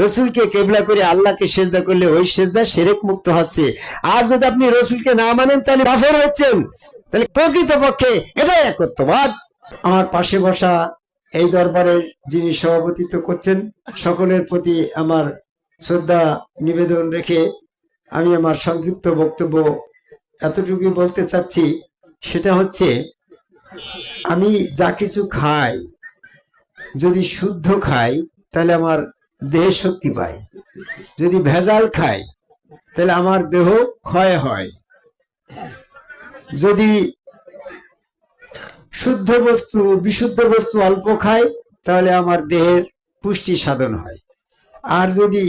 রসুলকে কেবলা করে আল্লাহকে সেজদা করলে ওই সেজদা শিরক মুক্ত হচ্ছে। আর যদি আপনি রসুলকে না মানেন তাহলে কাফের হচ্ছেন। তাহলে প্রকৃতপক্ষে এটাই একত্ববাদ। আমার পাশে বসা এই দরবারে যিনি সভাপতিত্ব করছেন, সকলের প্রতি আমার শ্রদ্ধা নিবেদন রেখে আমি আমার সংক্ষিপ্ত বক্তব্য এতটুকুই বলতে চাচ্ছি। সেটা হচ্ছে, আমি যা কিছু খাই যদি শুদ্ধ খাই তাহলে আমার দেহে শক্তি পায়, যদি ভেজাল খাই তাহলে আমার দেহ ক্ষয় হয়, যদি শুদ্ধ বস্তু বিশুদ্ধ বস্তু অল্প খাই তাহলে আমার দেহের পুষ্টি সাধন হয়, আর যদি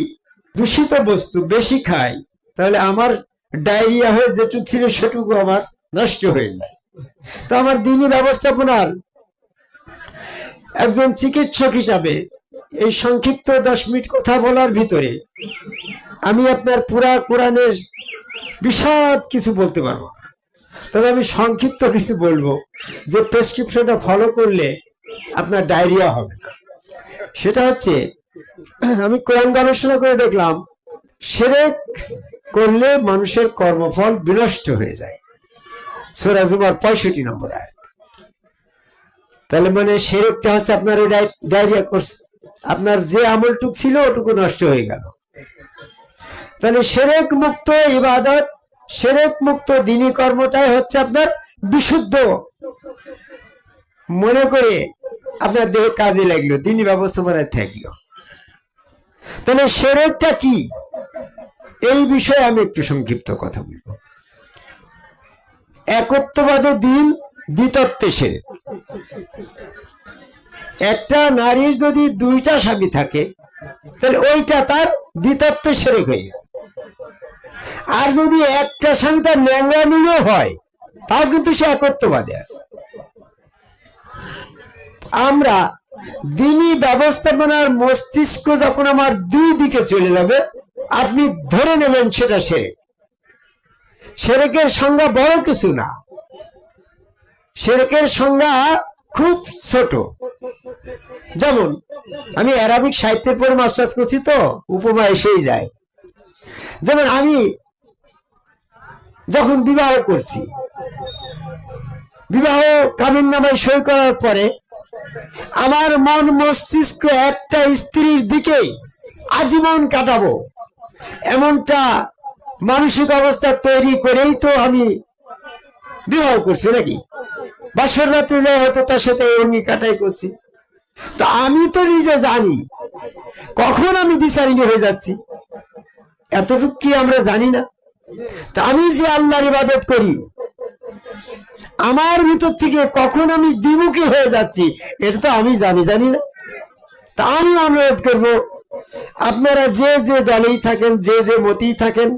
দূষিত বস্তু বেশি খাই তাহলে আমার ডায়রিয়া হয়ে যেটুকু ছিল সেটুকু আমার নষ্ট হয়ে যায়। তো আমার দিনই ব্যবস্থাপনার একজন চিকিৎসক হিসাবে এই সংক্ষিপ্ত 10 মিনিট কথা বলার ভিতরে আমি আপনার পুরা কোরআনের বিশদ কিছু বলতে পারবো না, তবে আমি সংক্ষিপ্ত কিছু বলবো যে প্রেসক্রিপশনটা ফলো করলে আপনার ডায়রিয়া হবে না। সেটা হচ্ছে, আমি কোরআন গবেষণা করে দেখলাম শিরক করলে মানুষের কর্মফল বিনষ্ট হয়ে যায়। সূরা জুমার 65 নম্বর আয়াত। তাহলে মানে শিরকটা হচ্ছে আপনার ডায়রিয়া করছে, আপনার যে আমলটুক ছিল ওটুকু নষ্ট হয়ে গেল। তাহলে শিরক মুক্ত ইবাদত, শিরক মুক্ত দ্বীনি কর্মটাই হচ্ছে আপনার বিশুদ্ধ মনে করে আপনার দেহে কাজে লাগলো, দ্বীনি ব্যবস্থাপনায় থাকলো। তাহলে শিরকটা কি, এই বিষয়ে আমি একটু সংক্ষিপ্ত কথা বলবো। একত্ববাদে দ্বীন, দ্বিতত্ত্বে শিরক। একটা নারীর যদি 2টা স্বামী থাকে তাহলে ওইটা তার দ্বিতত্ত্বে শিরক হয়ে যায়। আর যদি একটা স্বামী তার ন্যাংরা নিলেও হয় তাও কিন্তু সে একত্ববাদে আছে। আমরা দ্বীনি ব্যবস্থাপনার মস্তিষ্ক যখন আমার 2 দিকে চলে যাবে আপনি ধরে নেবেন সেটা শিরক। শিরকের সংজ্ঞা বড় কিছু না, শিরকের সংজ্ঞা খুব ছোট। যেমন আমি আরবিক সাহিত্যের পরে মাস্টার্স করছি, তো উপমা এসেই যায়। যেমন আমি যখন বিবাহ করছি, বিবাহ কাবিননামায় সই করার পরে আমার মন মস্তিষ্ক একটা স্ত্রীর দিকেই আজীবন কাটাবো এমনটা মানসিক অবস্থা তৈরি করেই তো আমি বিবাহ করছি নাকি? বাসর রাতে যাই হয়তো তার সাথে অঙ্গি কাটাই করছি। তো আমি তো নিজে জানি কখন আমি দ্বিচারিণী হয়ে যাচ্ছি, এতটুকু কি আমরা জানি না? তা আমি যে আল্লাহর ইবাদত করি আমার ভিতর থেকে কখন আমি দ্বিমুখী হয়ে যাচ্ছি এটা তো আমি জানি না। তা আমি অনুরোধ করব, আপনারা যে যে দলেই থাকেন, যে যে মতেই থাকেন,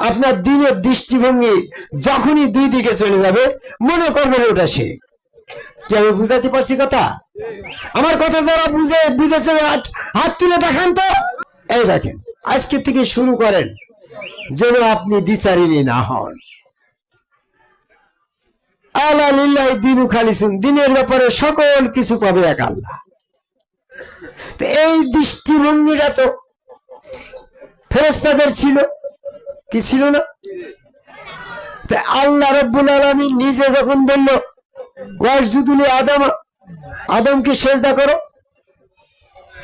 আপনার দিনের দৃষ্টিভঙ্গি যখনই 2 দিকে চলে যাবে মনে করবেন ওটা শিরক। কি আমি বুঝাতে পারছি কথা? আমার কথা যারা বুঝেছে হাত তুলে দেখান তো। এই দেখেন, আজকে থেকে শুরু করেন যেন আপনি দ্বিচারিণী না হন। আলা লিল্লাহি দীনু খালিসুন, দ্বীনের ব্যাপারে সকল কিছু পাবে এক আল্লাহ। তো এই দৃষ্টিভঙ্গিটা তো ফেরেশতাদের ছিল, কি ছিল না? আল্লাহ রাব্বুল আলামিন নিজে যখন বলল ওয়াসজুদু লি আদম, আদমকে সেজদা করো,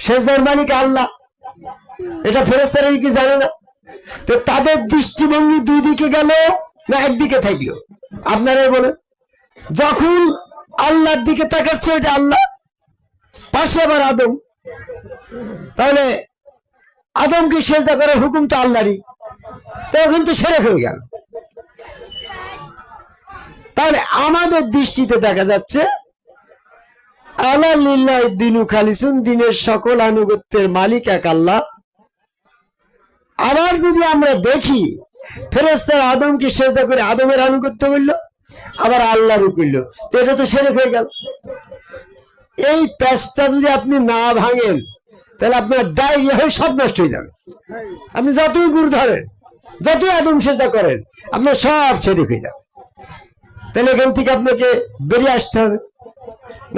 সেজদার মালিক আল্লাহ, এটা ফেরেশতারা কি জানে না? তো তাদের দৃষ্টিভঙ্গি 2 দিকে গেল না একদিকে থাকলো? আপনারাই বলেন। যখন আল্লাহর দিকে তাকাচ্ছে এটা আল্লাহ, পাশে আবার আদম, তাহলে আদমকে সেজদা করার হুকুম তো আল্লাহরই, তখন তো শিরক হয়ে গেল। তাহলে আমাদের দৃষ্টিতে দেখা যাচ্ছে আলা লিল্লাহি দীনু খালিসুন, দ্বীনের সকল আনুগত্যের মালিক এক আল্লাহ। আবার যদি আমরা দেখি ফেরেশতারা আদমকে সেজদা করে আদমের আনুগত্য করল, আবার আল্লাহরও করল, তো এটা তো শিরক হয়ে গেল। এই প্যাচটা যদি আপনি না ভাঙেন তাহলে আপনার ডায়রিয়া হয়ে সব নষ্ট হয়ে যাবে। আপনি যতই গুরু ধরেন, যতই আদম সেজদা করেন, আপনার সব শিরক হয়ে যাবে। তাহলে এখান থেকে আপনাকে বেরিয়ে আসতে হবে।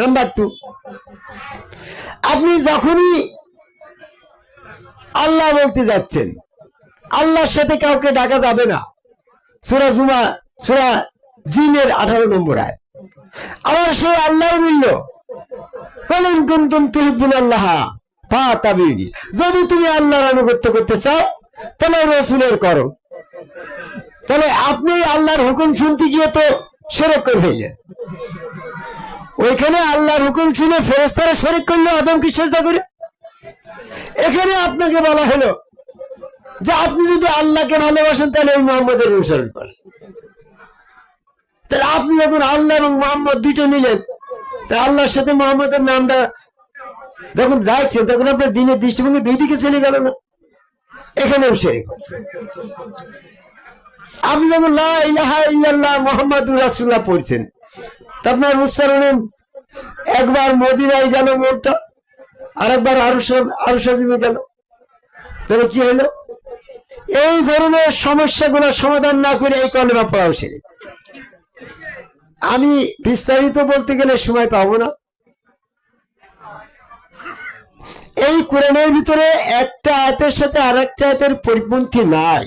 নাম্বার 2, আপনি যখনই আল্লাহ বলতে যাচ্ছেন, আল্লাহর সাথে কাউকে ডাকা যাবে না। সূরা জিনের 18 নম্বর আয়াত। আবার সেই আল্লাহ বলল, কুল ইন কুনতুম তুহিব্বুনাল্লাহ ফাত্তাবিউনি, যদি তুমি আল্লাহর আনুগত্য করতে চাও তাহলে রাসূলের করো। তাহলে আপনি আল্লাহর হুকুম শুনতে গিয়ে তো শিরক করে ফেললেন। ওইখানে আল্লাহর হুকুম শুনে ফেরেশতারা শিরক করলো আদমকে সিজদা করে। এখানে আপনাকে বলা হলো যে আপনি যদি আল্লাহকে ভালোবাসেন তাহলে ওই মুহাম্মদের অনুসরণ করেন। তাহলে আপনি যখন আল্লাহ এবং মুহাম্মদ দুটো নিলেন, তা আল্লাহর সাথে মুহাম্মদের নামটা যখন রাখছেন তখন আপনার দিনের দৃষ্টিভঙ্গি দুই দিকে চলে গেল না? এখানেও শিরক। আপনি যখন লা ইলাহা ইল্লাল্লাহ মুহাম্মাদুর রাসূলুল্লাহ পড়ছেন, তা আপনার উচ্চারণে একবার মদিনায় গেল মনটা, আর একবার আরশ আজিমে গেল। তাহলে কি হলো? এই ধরনের সমস্যাগুলো সমাধান না করে এই কলেমা পড়াও শিরক। আমি বিস্তারিত বলতে গেলে সময় পাবো না। এই কোরআনের ভিতরে একটা আয়াতের সাথে আরেকটা আয়াতের পরিপন্থী নাই।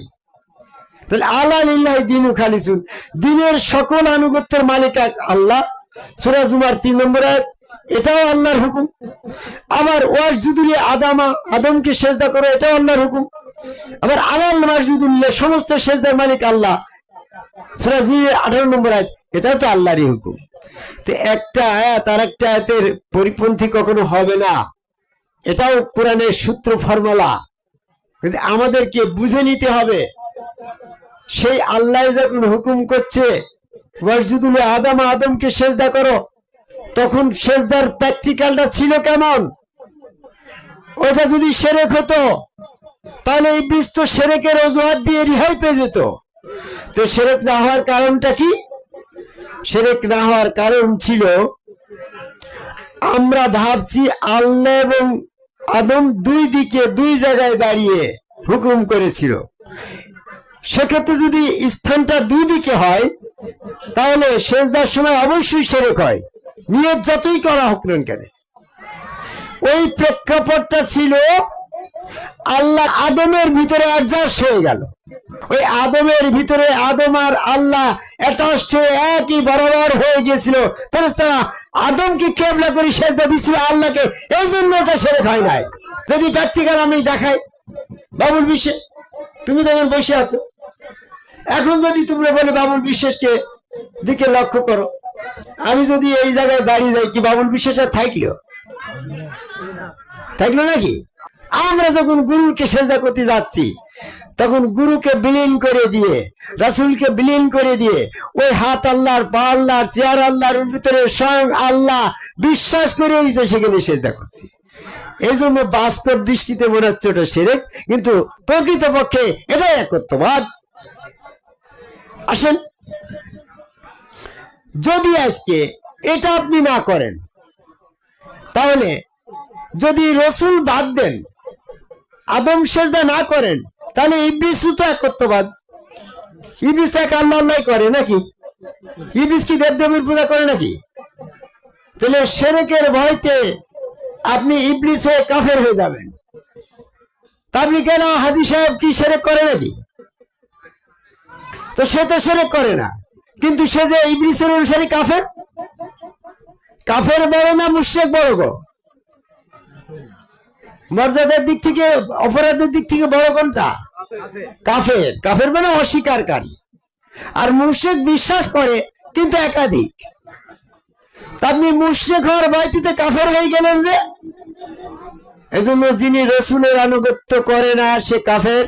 তাহলে আলা লিল্লাহি দীনু খালিসুন, দিনের সকল আনুগত্যের মালিক এক আল্লাহ। সূরা জুমার 3 নম্বর আয়াত, এটাও আল্লাহর হুকুম। আবার ওয়াসজুদুলি আদমকে সেজদা করো, এটাও আল্লাহর হুকুম। আবার আলাল মাসজুদুল্লাহ, সমস্ত সেজদার মালিক আল্লাহ, সূরা জিনের 18 নম্বর আয়াত, এটাও তো আল্লাহরই হুকুম। তো একটা আয়াত আর একটা আয়াতের পরিপন্থী কখনো হবে না। এটাও কোরআনের সূত্র ফর্মুলা, আমাদেরকে বুঝে নিতে হবে। সেই আল্লাহ যখন হুকুম করছে ওয়াসজুদুল আদমকে সেজদা করো, তখন সেজদার প্র্যাকটিক্যালটা ছিল কেমন? ওটা যদি শিরক হতো তাহলে ইবলিস তো শিরকের অজুহাত দিয়ে রিহাই পেয়ে যেত। তো শিরক না হওয়ার কারণটা কি? শিরক না হওয়ার কারণ ছিল আমরা ভাবছি আল্লাহ এবং আদম দুই দিকে দুই জায়গায় দাঁড়িয়ে হুকুম করেছিল। সেক্ষেত্রে যদি স্থানটা দুই দিকে হয় তাহলে সেজদার সময় অবশ্যই শিরক হয়, নিয়ত যতই করা হোক না কেন। ওই প্রেক্ষাপটটা ছিল আল্লাহ আদমের ভিতরে অ্যাডজাস্ট হয়ে গেল। ওই আদমের ভিতরে আদম আর আল্লাহ অ্যাটাচড হয়ে একই বরাবর হয়ে গিয়েছিল। ফেরেশতারা আদমকে কিবলা করে সেজদা দিছিল আল্লাহকে, এই জন্য ওটা শিরক হয় নাই। যদি প্র্যাকটিক্যাল আমি দেখাই, বাবুল বিশ্বাস তুমি যখন বসে আছো, এখন যদি তোমরা বলে বাবুল বিশ্বাসকে দিকে লক্ষ্য করো, আমি যদি এই জায়গায় দাঁড়িয়ে যাই, কি বাবুল বিশ্বাস আর থাকলো নাকি? আমরা যখন গুরুকে সেজদা করতে যাচ্ছি তখন গুরুকে বিলীন করে দিয়ে, রাসূলকে বিলীন করে দিয়ে, ওই হাত আল্লাহর, পা আল্লাহর, চেয়ার আল্লাহর ভিতরে স্বয়ং আল্লাহ বিশ্বাস করে দিতে সেখানে সেজদা করছি। এই জন্য বাস্তব দৃষ্টিতে মনে হচ্ছে ওটা শিরক, কিন্তু প্রকৃতপক্ষে এটাই একত্ববাদ। আসেন, যদি আজকে এটা আপনি না করেন, তাহলে যদি রসুল বাদ দেন, আদম সেজদা না করেন, তাহলে ইবলিসও তো একত্ববাদ। ইবলিস এক আল্লাহ করে নাকি? ইবলিস কি দেবদেবীর পূজা করে নাকি? তাহলে শিরকের ভয়তে আপনি ইবলিস হয়ে কাফের হয়ে যাবেন। তা আপনি কেন হাজী সাহেব কি শিরক করে নাকি? তো সে তো শিরক করে না, কিন্তু সে যে ইবলিসের অনুসারী কাফের। কাফের বড় না মুশরিক বড় গো? মর্যাদার দিক থেকে, অপরাধের দিক থেকে বড় কোনটা? কাফের। কাফের মানে অস্বীকারী। আর মুশরিক বিশ্বাস করে কিন্তু একাধিক। আপনি মুশরিক হওয়ার ভয়তে কাফের হয়ে গেলেন যে। এজন্য যিনি রসুলের আনুগত্য করে না সে কাফের,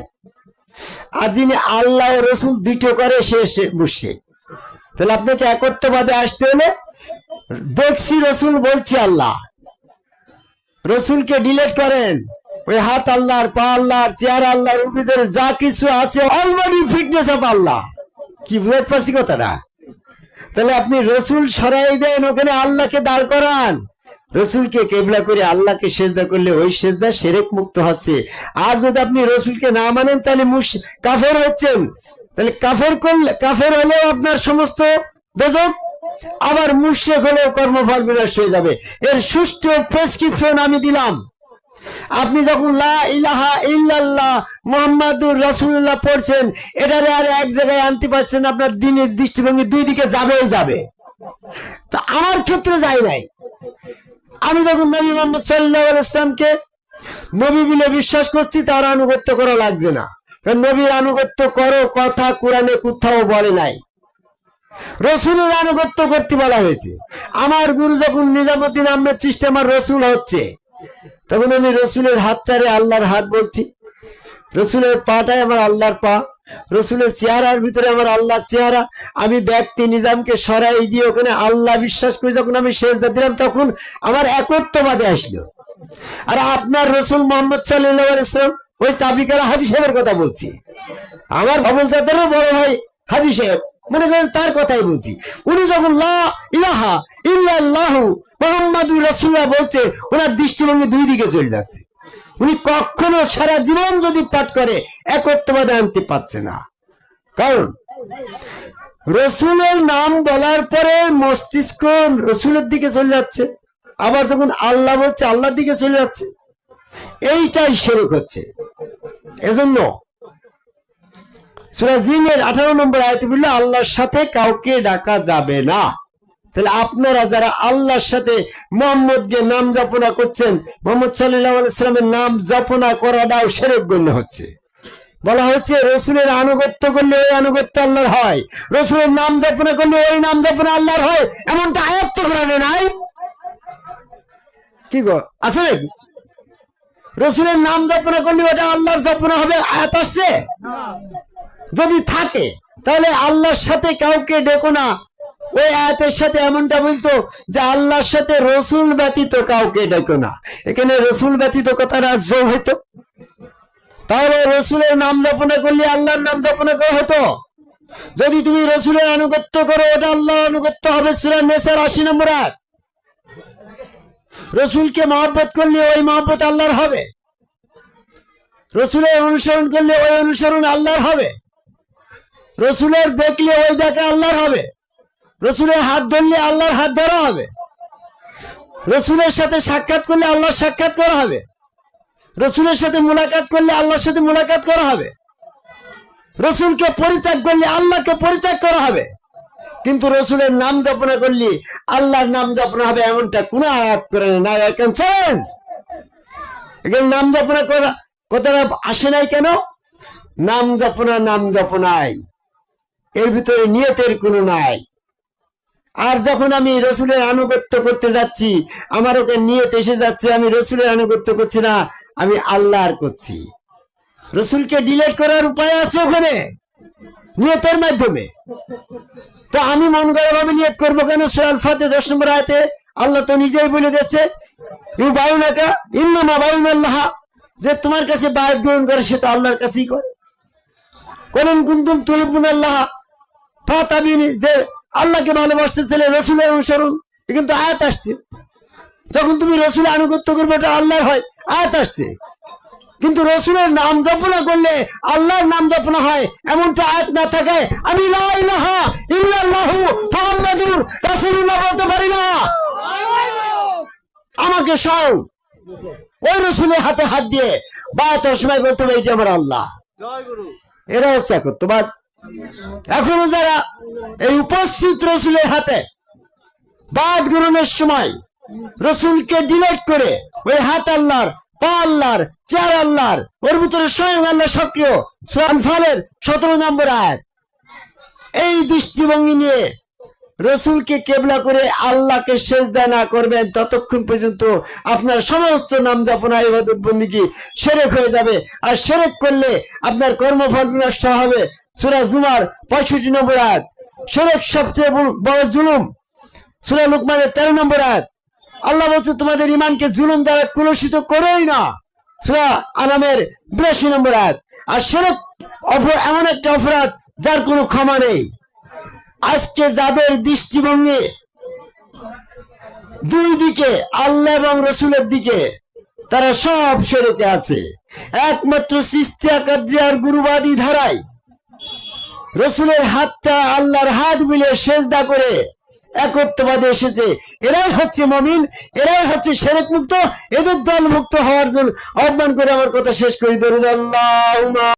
আর যিনি আল্লাহ রসুল দুটো করে সে মুশরিক। তাহলে আপনাকে একত্ববাদে আসতে হলে দেখছি রসুল বলছি আল্লাহ, রসুলকে ডিলেট করেন। ওই হাত আল্লাহর, পা আল্লাহর, চেয়ার আল্লাহর, ভিতরে যা কিছু আছে অলরেডি ফিটনেস অফ আল্লাহ। কি বুঝতে পারছি কথাটা? তাহলে আপনি রসুল সরাই দেন, ওখানে আল্লাহকে দাঁড় করান। রসুলকে কেবলা করে আল্লাহকে সেজদা করলে ওই সেজদা শিরক মুক্ত হচ্ছে। আর যদি আপনি রসুলকে না মানেন তাহলে কাফের হচ্ছেন। তাহলে কাফের হলেও আপনার সমস্ত দোজখ, আবার মুশরিক হলেও কর্মফল বিনাশ হয়ে যাবে। এর সুষ্ঠু প্রেসক্রিপশন আমি দিলাম। আপনি যখন লা ইলাহা ইল্লাল্লাহ মুহাম্মাদুর রাসূলুল্লাহ পড়ছেন, এটারে আর এক জায়গায় আনতে পারছেন, আপনার দিনের দৃষ্টিভঙ্গি দুই দিকে যাবেই যাবে। তা আমার ক্ষেত্রে যাই নাই। আমি যখন নবী মুহাম্মদ সাল্লাল্লাহু আলাইহি ওয়াসাল্লামকে নবী বলে বিশ্বাস করছি, তার আনুগত্য করা লাগছে না, কারণ নবীর আনুগত্য করো কথা কোরআনে কোথাও বলে নাই। রসুলের আনুগত্য করতে বলা হয়েছে। আমার গুরু যখন নিজামুদ্দিন আহমেদ চিশতি আমার রসুল হচ্ছে, তখন আমি রসুলের হাতটারে আল্লাহর হাত বলছি, রসুলের পাটায় আমার আল্লাহর পা, রসুলের চেহারার ভিতরে আমার আল্লাহর চেহারা। আমি ব্যক্তি নিজামকে সরাই দিয়ে ওখানে আল্লাহ বিশ্বাস করি, যখন আমি সেজদা দিলাম তখন আমার একত্ববাদে আসলো। আর আপনার রসুল মোহাম্মদ সাল্লাল্লাহু আলাইহি ওয়াসাল্লাম, ওই তাবিকালা হাজী সাহেবের কথা বলছি, আমার বাবুলচাঁদেরও বড় ভাই হাজী সাহেব, মনে করেন তার কথাই বলছি। উনি যখন লা ইলাহা ইল্লাল্লাহু মুহাম্মাদুর রাসূলুল্লাহ বলছে, ওনার দৃষ্টিভঙ্গি দুই দিকে চলে যাচ্ছে। উনি কখনো সারা জীবন যদি পাঠ করে একত্ববাদে আনতে পারছে না, কারণ রসুলের নাম বলার পরে মস্তিষ্ক রসুলের দিকে চলে যাচ্ছে, আবার যখন আল্লাহ বলছে আল্লাহর দিকে চলে যাচ্ছে। এইটাই শিরক হচ্ছে। এজন্য সূরা জিনের 18 নম্বর আয়াতে বলল আল্লাহর সাথে কাউকে ডাকা যাবে না। তাহলে আপনারা যারা আল্লাহর সাথে মুহাম্মদকে নাম জপনা করছেন, মুহাম্মদ সাল্লাল্লাহু আলাইহি সাল্লামের নাম জপনা করাটাও শিরক গণ্য হচ্ছে। বলা হচ্ছে রসুলের আনুগত্য করলে ওই আনুগত্য আল্লাহর হয়, রসুলের নাম জপনা করলে ওই নাম জপনা আল্লাহর হয়, এমনটা আয়াত তো কোরআনে নাই। কি গো আছে নাকি? রসুলের নাম জপনা করলে ওটা আল্লাহর জপনা হবে, আয়াত আসছে? যদি থাকে তাহলে আল্লাহর সাথে কাউকে ডেকো না। ওই আয়াতের সাথে এমনটা বলতো যে আল্লাহর সাথে রসুল ব্যতীত কাউকে ডেকো না, এখানে রসুল ব্যতীত কথাটা যোগ হতো। তাহলে রসুলের নাম জপনা করলে আল্লাহর নাম জপনা করা হতো। যদি তুমি রসুলের আনুগত্য করো, ওটা আল্লাহর আনুগত্য হবে। সূরা নিসার 80 নম্বর আয়াত। রসুলকে মহব্বত করলে ওই মহব্বত আল্লাহর হবে, রসুলের অনুসরণ করলে ওই অনুসরণ আল্লাহর হবে, রসুলের দেখলে ওই দেখা আল্লাহর হবে, রসুলের হাত ধরলে আল্লাহর হাত ধরা হবে, রসুলের সাথে সাক্ষাৎ করলে আল্লাহর সাক্ষাৎ করা হবে, রসুলের সাথে মুলাকাত করলে আল্লাহর সাথে মুলাকাত করা হবে, রসুলকে পরিত্যাগ করলে আল্লাহকে পরিত্যাগ করা হবে। কিন্তু রসুলের নাম জপনা করলে আল্লাহর নাম জপনা হবে, এমনটা কোন আয়াত করে নাই। এখানে নাম জপনা করা কথাটা আসে নাই কেন? নাম জপনাই, এর ভিতরে নিয়তের কোনো নাই। আর যখন আমি রসুলের আনুগত্য করতে যাচ্ছি, আমার ওকে নিয়ত এসে যাচ্ছে আমি রসুলের আনুগত্য করছি না, আমি আল্লাহর করছি। রসুলকে ডিলেট করার উপায় আছে ওখানে নিয়তের মাধ্যমে। তো আমি মন গড়া ভাবে নিয়ত করবো কেন? সূরা আল ফাতিহা 10 নম্বর আয়াতে আল্লাহ তো নিজেই বলে দিয়েছে, ইউবাইউনাকা ইন্নামা বাইউনাল্লাহ, যে তোমার কাছে বায়াত গ্রহণ করে সে তো আল্লাহর কাছেই করে। কুন কুনতুম তুহিব্বুনাল্লাহ ফাতাবিনি, যে আল্লাহকে ভালোবাসতে চাইলে রসুলের অনুসরণ, কিন্তু আয়াত আসছে। যখন তুমি রসুলের আনুগত্য করবে ওটা আল্লাহর হয়, আয়াত আসছে। কিন্তু রসুলের নাম জপনা করলে আল্লাহর নাম জপনা হয়, এমনটা আয়াত না থাকায় আমি লা ইলাহা ইল্লাল্লাহু মুহাম্মাদুর রাসূলুল্লাহ বলতে পারি না। আমাকে সব ওই রসুলের হাতে হাত দিয়ে বায়াতের সময় বলতে হবে এটা আমার আল্লাহ। এরা হচ্ছে একত্ববাদ। এখনো যারা এই উপস্থিত রসুলের হাতে বায়াত গ্রহণের সময় রসুলকে ডিলেট করে ওই হাত আল্লাহর, পা আল্লাহর, চেহারা আল্লাহর, ওর ভিতরে স্বয়ং আল্লাহ সক্রিয়। সূরা আনফালের 17 নম্বর আয়াত। এই দৃষ্টিভঙ্গি নিয়ে রসুলকে কেবলা করে আল্লাহকে সেজদা না করবেন ততক্ষণ পর্যন্ত আপনার সমস্ত নাম জপনা ইবাদত বন্দেগী শিরক হয়ে যাবে। আর শিরক করলে আপনার কর্মফল বিনষ্ট হবে। সূরা জুমার 65 নম্বর আয়াত। শিরক সবচেয়ে বড় জুলুম। সূরা লুকমানের 13 নম্বর আয়াত। আল্লাহ বলছে তোমাদের ঈমানকে জুলুম দ্বারা কলুষিত করোই না। সূরা আনামের 82 নম্বর আয়াত। আর শিরক এমন একটা অপরাধ যার কোনো ক্ষমা নেই। আজকে যাদের দৃষ্টিভঙ্গি দুই দিকে, আল্লাহ এবং রসুলের দিকে, তারা সব শিরকে আছে। একমাত্র চিশতিয়া কাদরিয়ার গুরুবাদী ধারায় রসুলের হাতটা আল্লাহর হাত মিলে সেজদা করে একত্ববাদে এসেছে, এরাই হচ্ছে মুমিন, এরাই হচ্ছে শিরক মুক্ত, এদের দল মুক্ত হওয়ার জন্য আহ্বান করে আমার কথা শেষ করি। দরুদ আল্লাহুম্মা